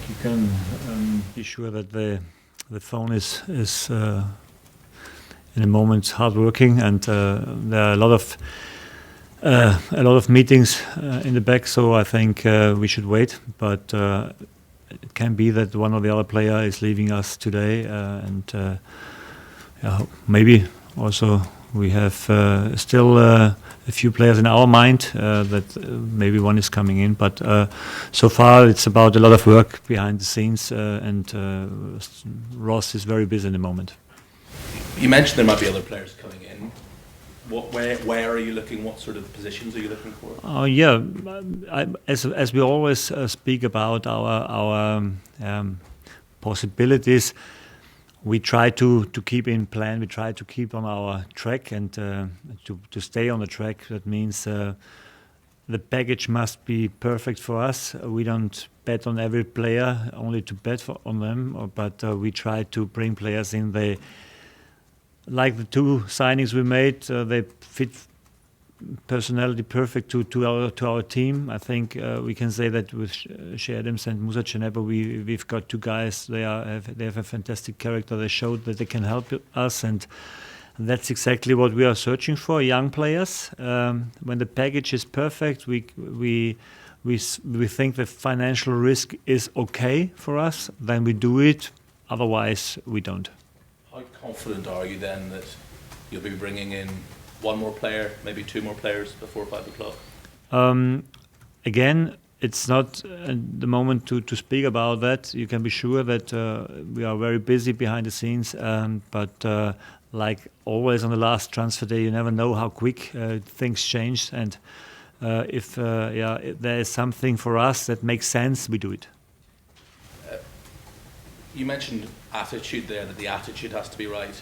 You can be sure that the phone is in a moment hardworking, and there are a lot of meetings in the back. So I think we should wait, but it can be that one or the other player is leaving us today, and maybe also we have still a few players in our mind that maybe one is coming in, but so far it's about a lot of work behind the scenes, and Ross is very busy in the moment. You mentioned there might be other players coming in. Where are you looking? What sort of positions are you looking for? As we always speak about our possibilities, we try to keep in plan. We try to keep on our track and to stay on the track. That means the package must be perfect for us. We don't bet on every player only to bet on them, but we try to bring players in. Like the two signings we made, they fit personality perfect to our team. I think we can say that with Shea Adams and Musa Ceneba, we've got two guys. They have a fantastic character. They showed that they can help us, and that's exactly what we are searching for. Young players. When the package is perfect, we think the financial risk is okay for us. Then we do it. Otherwise, we don't. How confident are you then that you'll be bringing in one more player, maybe two more players before 5 o'clock? Again, it's not the moment to speak about that. You can be sure that we are very busy behind the scenes, but like always on the last transfer day, you never know how quick things change, and if there is something for us that makes sense, we do it. You mentioned attitude there, that the attitude has to be right,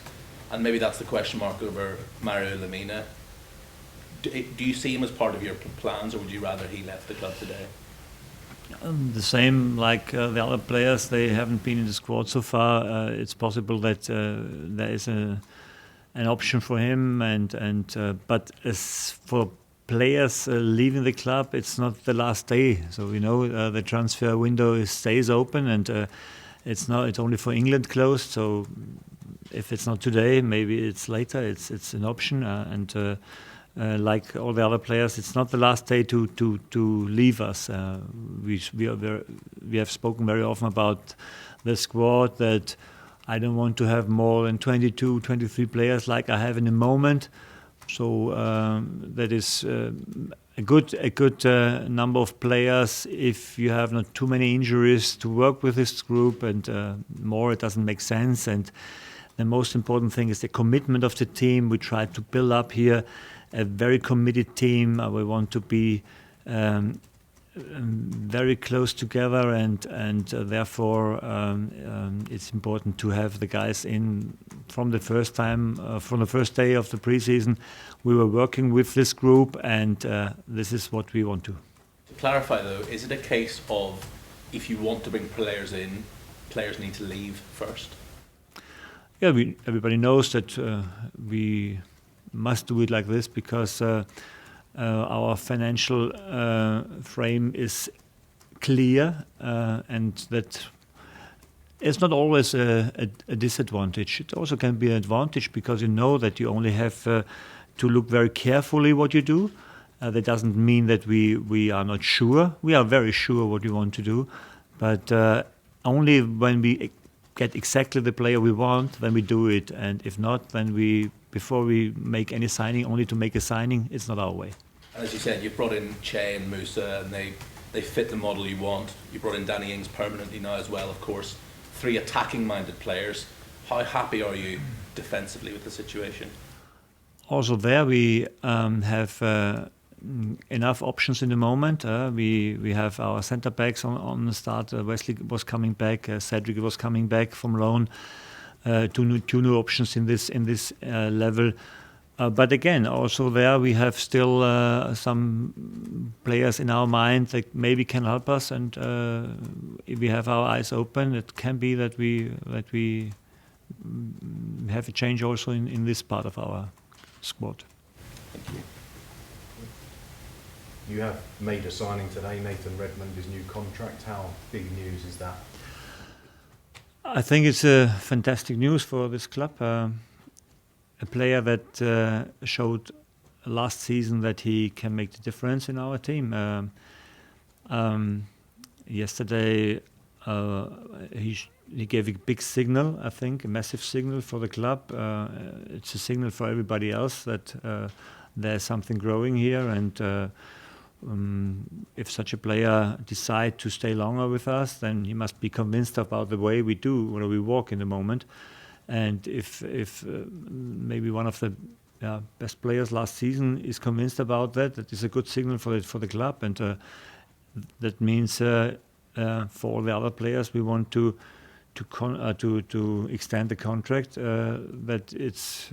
and maybe that's the question mark over Mario Lemina. Do you see him as part of your plans, or would you rather he left the club today? The same like the other players. They haven't been in the squad so far. It's possible that there is an option for him, but as for players leaving the club, it's not the last day. So the transfer window stays open, and it's only for England closed. So if it's not today, maybe it's later. It's an option, and like all the other players, it's not the last day to leave us. We have spoken very often about the squad, that I don't want to have more than 22, 23 players like I have in the moment. So that is a good number of players. If you have not too many injuries to work with this group, and more, it doesn't make sense. And the most important thing is the commitment of the team. We try to build up here a very committed team. We want to be very close together, and therefore it's important to have the guys in from the first day of the preseason. We were working with this group, and this is what we want to. To clarify though, is it a case of if you want to bring players in, players need to leave first? Yeah, everybody knows that we must do it like this because our financial frame is clear, and that it's not always a disadvantage. It also can be an advantage because you know that you only have to look very carefully what you do. That doesn't mean that we are not sure. We are very sure what we want to do, but only when we get exactly the player we want, then we do it. And if not, then before we make any signing, only to make a signing, it's not our way. And as you said, you've brought in Che and Musa, and they fit the model you want. You brought in Danny Ings permanently now as well, of course. 3 attacking-minded players. How happy are you defensively with the situation? Also there we have enough options in the moment. We have our centre backs on the start. Wesley was coming back. Cedric was coming back from loan. Two new options in this level. But again, also there we have still some players in our mind that maybe can help us, and if we have our eyes open, it can be that we have a change also in this part of our squad. Thank you. You have made a signing today, Nathan Redmond, his new contract. How big news is that? I think it's fantastic news for this club. A player that showed last season that he can make the difference in our team. Yesterday, he gave a big signal, I think, a massive signal for the club. It's a signal for everybody else that there's something growing here, and if such a player decides to stay longer with us, then he must be convinced about the way we do, where we walk in the moment. And if maybe one of the best players last season is convinced about that, that is a good signal for the club, and that means for all the other players we want to extend the contract. That it's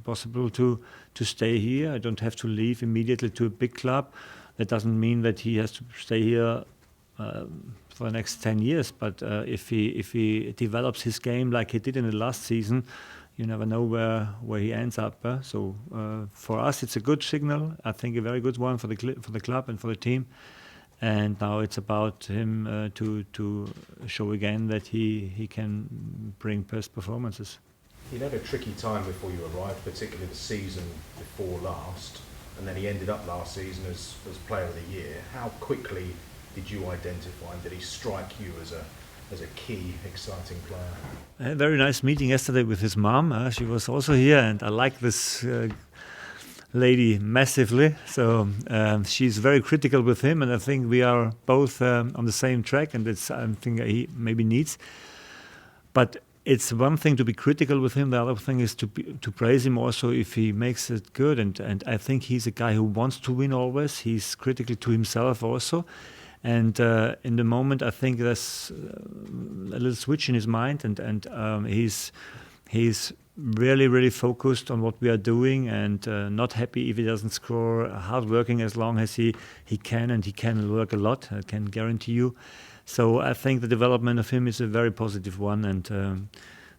possible to stay here. I don't have to leave immediately to a big club. That doesn't mean that he has to stay here for the next 10 years. But if he develops his game like he did in the last season, you never know where he ends up. So for us, it's a good signal. I think a very good one for the club and for the team. And now it's about him to show again that he can bring best performances. He had a tricky time before you arrived, particularly the season before last, and then he ended up last season as Player of the Year. How quickly did you identify him? Did he strike you as a key, exciting player? I had a very nice meeting yesterday with his mom. She was also here, and I like this lady massively. So she's very critical with him, and I think we are both on the same track, and it's something he maybe needs. But it's one thing to be critical with him. The other thing is to praise him also if he makes it good. And I think he's a guy who wants to win always. He's critical to himself also. And in the moment, I think there's a little switch in his mind, and he's really, really focused on what we are doing, and not happy if he doesn't score. Hard working as long as he can, and he can work a lot. I can guarantee you. So I think the development of him is a very positive one, and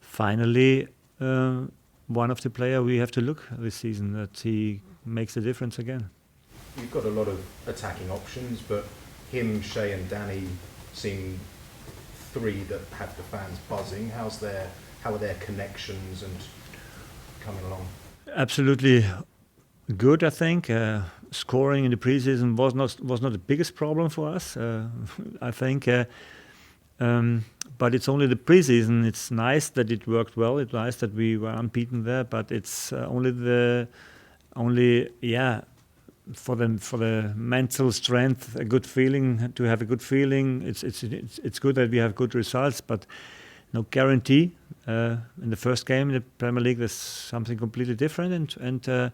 finally, one of the players we have to look this season that he makes a difference again. You've got a lot of attacking options, but him, Shea and Danny seem three that have the fans buzzing. How are their connections and coming along? Absolutely good, I think. Scoring in the preseason was not the biggest problem for us, I think. But it's only the preseason. It's nice that it worked well. It's nice that we were unbeaten there. But it's only for the mental strength, a good feeling, to have a good feeling. It's good that we have good results, but no guarantee. In the first game in the Premier League, there's something completely different, and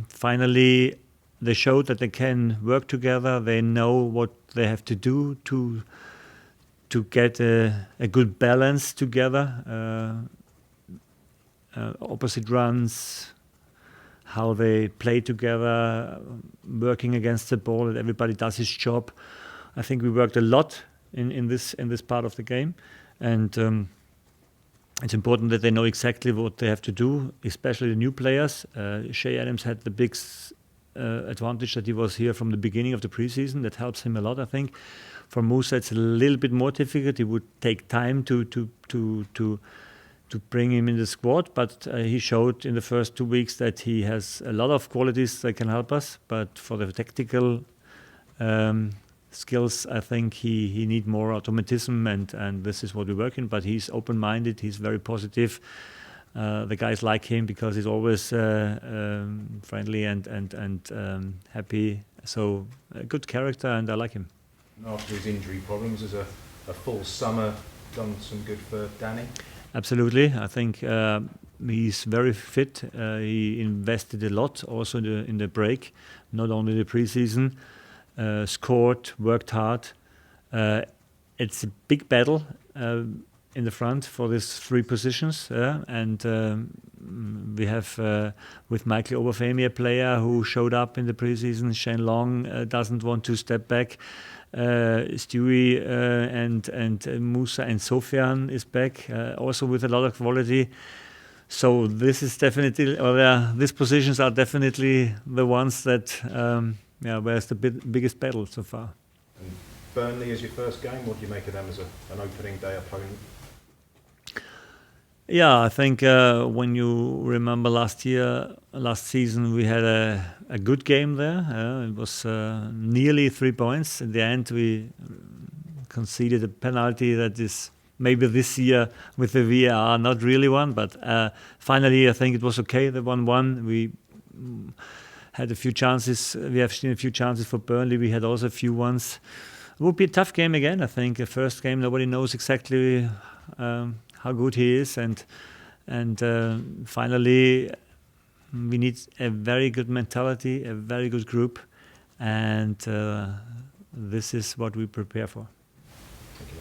finally they showed that they can work together. They know what they have to do to get a good balance together. Opposite runs, how they play together, working against the ball, that everybody does his job. I think we worked a lot in this part of the game, and it's important that they know exactly what they have to do, especially the new players. Shea Adams had the big advantage that he was here from the beginning of the preseason. That helps him a lot, I think. For Musa, it's a little bit more difficult. It would take time to bring him in the squad, but he showed in the first 2 weeks that he has a lot of qualities that can help us. But for the tactical skills, I think he need more automatism, and this is what we're working. But he's open-minded. He's very positive. The guys like him because he's always friendly and happy. So a good character, and I like him. After his injury problems, has a full summer done some good for Danny? Absolutely. I think he's very fit. He invested a lot also in the break, not only the preseason. Scored, worked hard. It's a big battle in the front for these three positions, and we have with Michael Oberfemi a player who showed up in the preseason. Shane Long doesn't want to step back. Stewie and Musa and Sofian is back, also with a lot of quality. So this is definitely, these positions are definitely the ones that where's the biggest battle so far. And Burnley is your first game. What do you make of them as an opening day opponent? Yeah, I think when you remember last season, we had a good game there. It was nearly 3 points. In the end, we conceded a penalty that is maybe this year with the VAR not really one, but finally I think it was okay, the 1-1. We had a few chances. We have seen a few chances for Burnley. We had also a few ones. It would be a tough game again, I think. The first game, nobody knows exactly how good he is, and finally we need a very good mentality, a very good group, and this is what we prepare for. Thank you.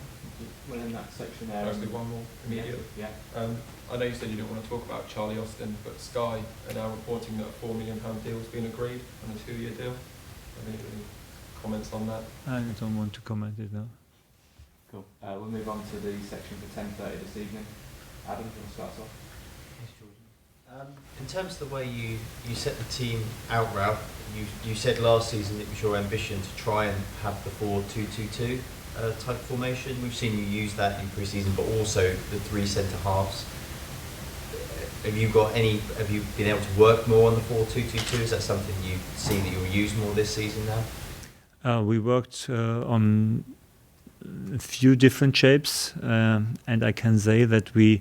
Well, in that section there, Actually, one more immediate. Yeah. I know you said you didn't want to talk about Charlie Austin, but Sky are now reporting that a £4 million deal has been agreed on a 2-year deal. Any comments on that? I don't want to comment it now. Cool. We'll move on to the section for 10:30 this evening. Adam, do you want to start us off? Yes, Jordan. In terms of the way you set the team out, Ralph, you said last season it was your ambition to try and have the 4-2-2-2 type formation. We've seen you use that in pre-season, but also the 3 centre halves. Have you been able to work more on the 4-2-2-2? Is that something you see that you'll use more this season now? We worked on a few different shapes, and I can say that we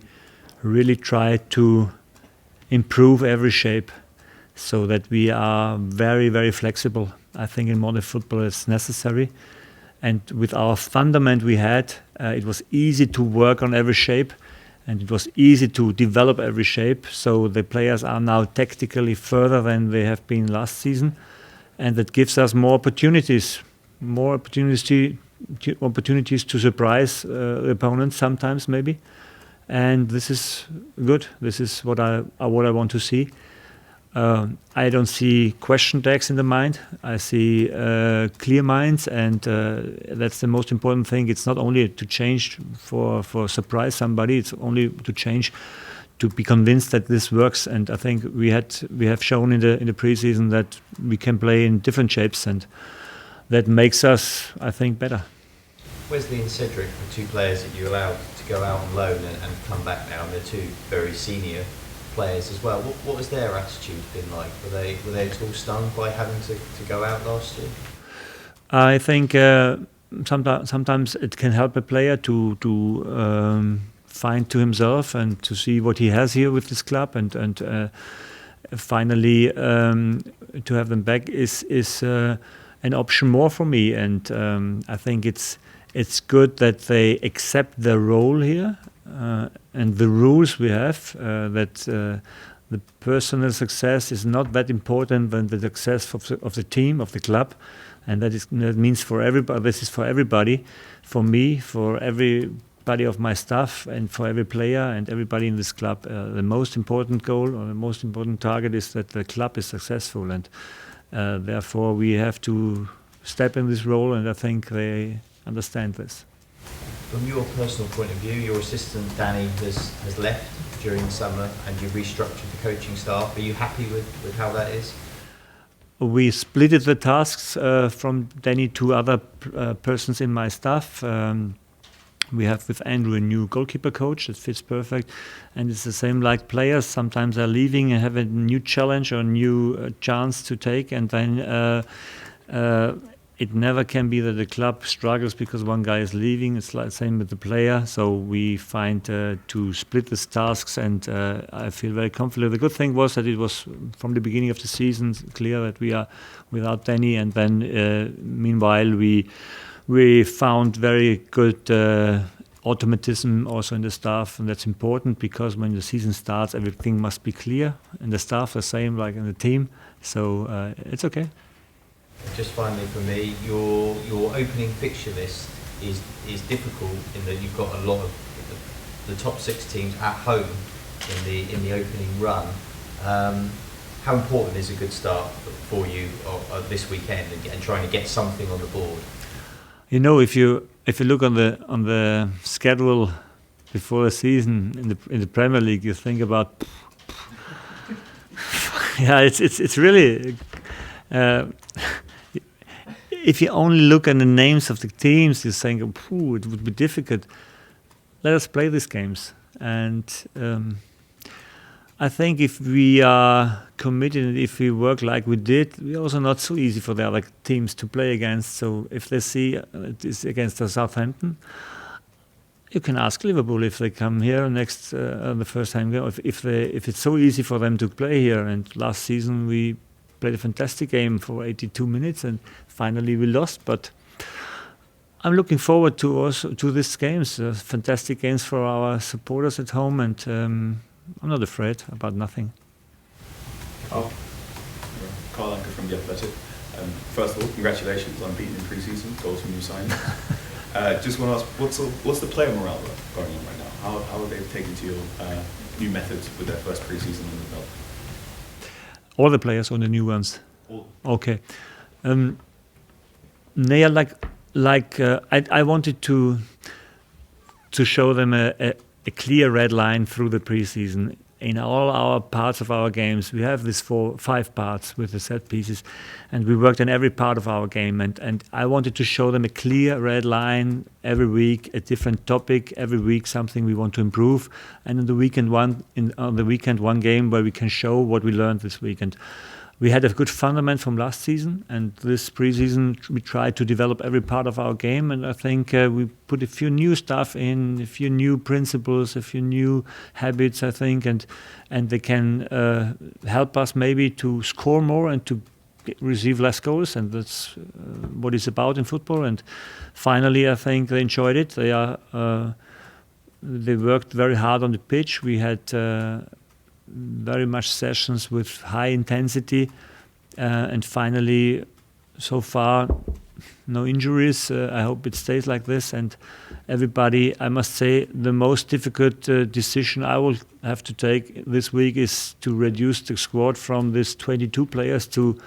really try to improve every shape so that we are very, very flexible. I think in modern football it's necessary. And with our fundament we had, it was easy to work on every shape, and it was easy to develop every shape. So the players are now tactically further than they have been last season, and that gives us more opportunities to surprise the opponents sometimes maybe, and this is good. This is what I want to see. I don't see question tags in the mind. I see clear minds, and that's the most important thing. It's not only to change for surprise somebody. It's only to change to be convinced that this works. And I think we have shown in the preseason that we can play in different shapes, and that makes us, I think, better. Wesley and Cedric, the 2 players that you allowed to go out on loan and come back now, and they're 2 very senior players as well. What was their attitude been like? Were they at all stung by having to go out last year? I think sometimes it can help a player to find to himself and to see what he has here with this club, and finally to have them back is an option more for me, and I think it's good that they accept their role here and the rules we have, that the personal success is not that important than the success of the team, of the club, and that means for everybody. This is for everybody, for me, for everybody of my staff, and for every player and everybody in this club. The most important goal or the most important target is that the club is successful, and therefore we have to step in this role, and I think they understand this. From your personal point of view, your assistant Danny has left during the summer, and you've restructured the coaching staff. Are you happy with how that is? We splitted the tasks from Danny to other persons in my staff. We have with Andrew a new goalkeeper coach that fits perfect, and it's the same like players. Sometimes they're leaving and have a new challenge or a new chance to take, and then it never can be that the club struggles because one guy is leaving. It's like the same with the player. So we find to split the tasks, and I feel very confident. The good thing was that it was from the beginning of the season clear that we are without Danny, and then meanwhile we found very good automatism also in the staff, and that's important because when the season starts, everything must be clear, and the staff the same like in the team. So it's okay. Just finally for me, your opening fixture list is difficult in that you've got a lot of the top 6 teams at home in the opening run. How important is a good start for you this weekend and trying to get something on the board? You know, if you look on the schedule before the season in the Premier League, you think about it's really if you only look at the names of the teams, you're saying, "Phew, it would be difficult." Let us play these games, and I think if we are committed and if we work like we did, we're also not so easy for the other teams to play against. So if they see it is against the Southampton, you can ask Liverpool if they come here next the first time game, if it's so easy for them to play here. And last season we played a fantastic game for 82 minutes and finally we lost. But I'm looking forward to these games, fantastic games for our supporters at home, and I'm not afraid about nothing. Oh, Carl Anker from The Athletic. First of all, congratulations on beating in pre-season, goals from new signings. Just want to ask, what's the player morale going on right now? How are they taking to your new methods with their first pre-season in the belt? All the players or the new ones? All. Okay. They are I wanted to show them a clear red line through the preseason. In all our parts of our games, we have these 5 parts with the set pieces, and we worked on every part of our game. And I wanted to show them a clear red line every week, a different topic every week, something we want to improve. And on the weekend one game where we can show what we learned this week. And we had a good fundament from last season, and this preseason we tried to develop every part of our game, and I think we put a few new stuff in, a few new principles, a few new habits, I think, and they can help us maybe to score more and to receive less goals, and that's what it's about in football. And finally, I think they enjoyed it. They worked very hard on the pitch. We had very much sessions with high intensity, and finally, so far, no injuries. I hope it stays like this. And everybody, I must say, the most difficult decision I will have to take this week is to reduce the squad from this 22 players to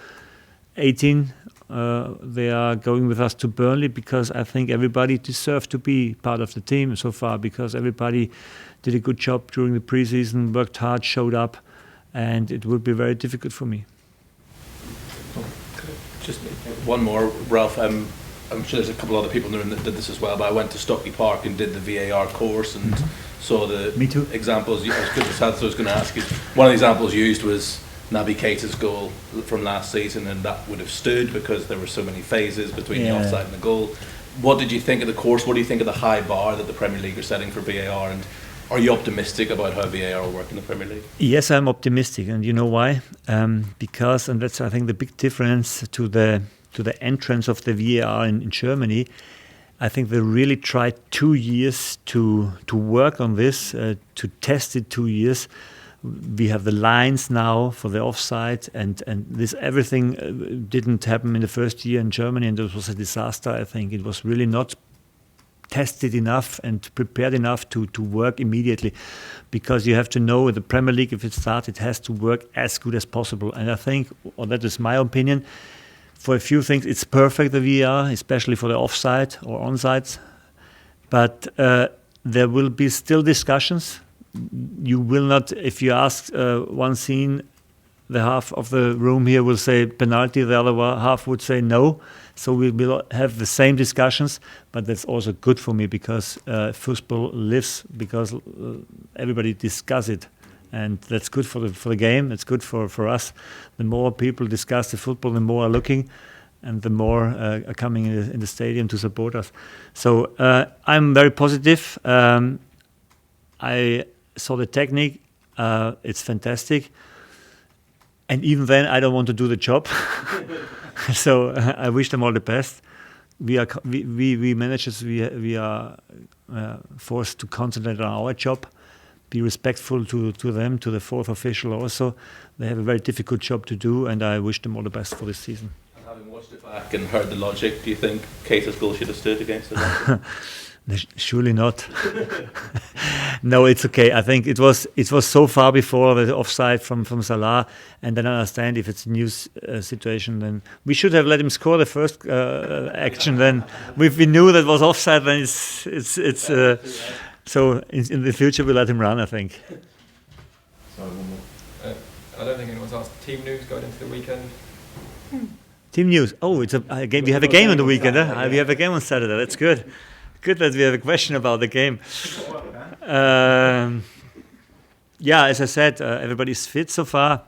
18. They are going with us to Burnley because I think everybody deserved to be part of the team so far, because everybody did a good job during the preseason, worked hard, showed up, and it would be very difficult for me. Just one more, Ralph. I'm sure there's a couple other people in the room that did this as well, but I went to Stockley Park and did the VAR course and saw the Me too. examples. I was going to ask you, one of the examples used was Naby Keita's goal from last season, and that would have stood because there were so many phases between the offside and the goal. What did you think of the course? What do you think of the high bar that the Premier League are setting for VAR, and are you optimistic about how VAR will work in the Premier League? Yes, I'm optimistic, and you know why? Because, and that's I think the big difference to the entrance of the VAR in Germany. I think they really tried 2 years to work on this, to test it 2 years. We have the lines now for the offside, and this everything didn't happen in the first year in Germany, and it was a disaster. I think it was really not tested enough and prepared enough to work immediately, because you have to know the Premier League, if it starts, it has to work as good as possible. And I think, or that is my opinion, for a few things it's perfect, the VAR, especially for the offside or onside. But there will be still discussions. You will not, if you ask one scene, the half of the room here will say penalty, the other half would say no. So we will have the same discussions, but that's also good for me, because football lives because everybody discuss it, and that's good for the game. It's good for us. The more people discuss the football, the more are looking, and the more are coming in the stadium to support us. So I'm very positive. I saw the technique. It's fantastic. And even then, I don't want to do the job. So I wish them all the best. We managers, we are forced to concentrate on our job, be respectful to them, to the fourth official also. They have a very difficult job to do, and I wish them all the best for this season. And having watched it back and heard the logic, do you think Keita's goal should have stood against it? Surely not. No, it's okay. I think it was so far before the offside from Salah, and then I understand if it's a new situation, then we should have let him score the first action. Then if we knew that was offside, then it's so in the future we'll let him run, I think. Sorry, one more. I don't think anyone's asked team news going into the weekend. Team news. Oh, it's a game. We have a game on the weekend. We have a game on Saturday. That's good. Good that we have a question about the game. Yeah, as I said, everybody's fit so far.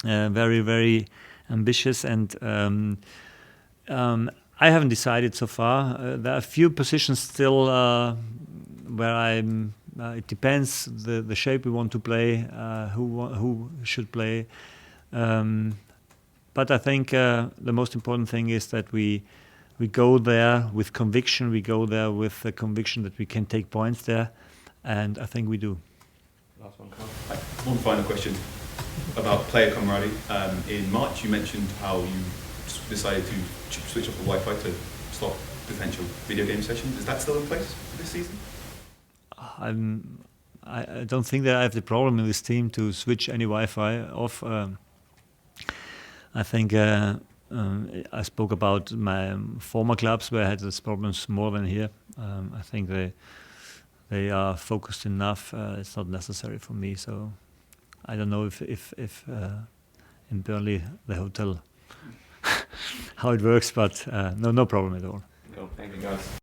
Very, very ambitious, and I haven't decided so far. There are a few positions still where I'm. It depends the shape we want to play, who should play. But I think the most important thing is that we go there with conviction. We go there with the conviction that we can take points there, and I think we do. Last one, Carl. One final question about player camaraderie. In March, you mentioned how you decided to switch off the Wi-Fi to stop potential video game sessions. Is that still in place for this season? I don't think that I have the problem in this team to switch any Wi-Fi off. I think I spoke about my former clubs where I had these problems more than here. I think they are focused enough. It's not necessary for me. So I don't know if in Burnley the hotel how it works, but no problem at all. Cool. Thank you, guys.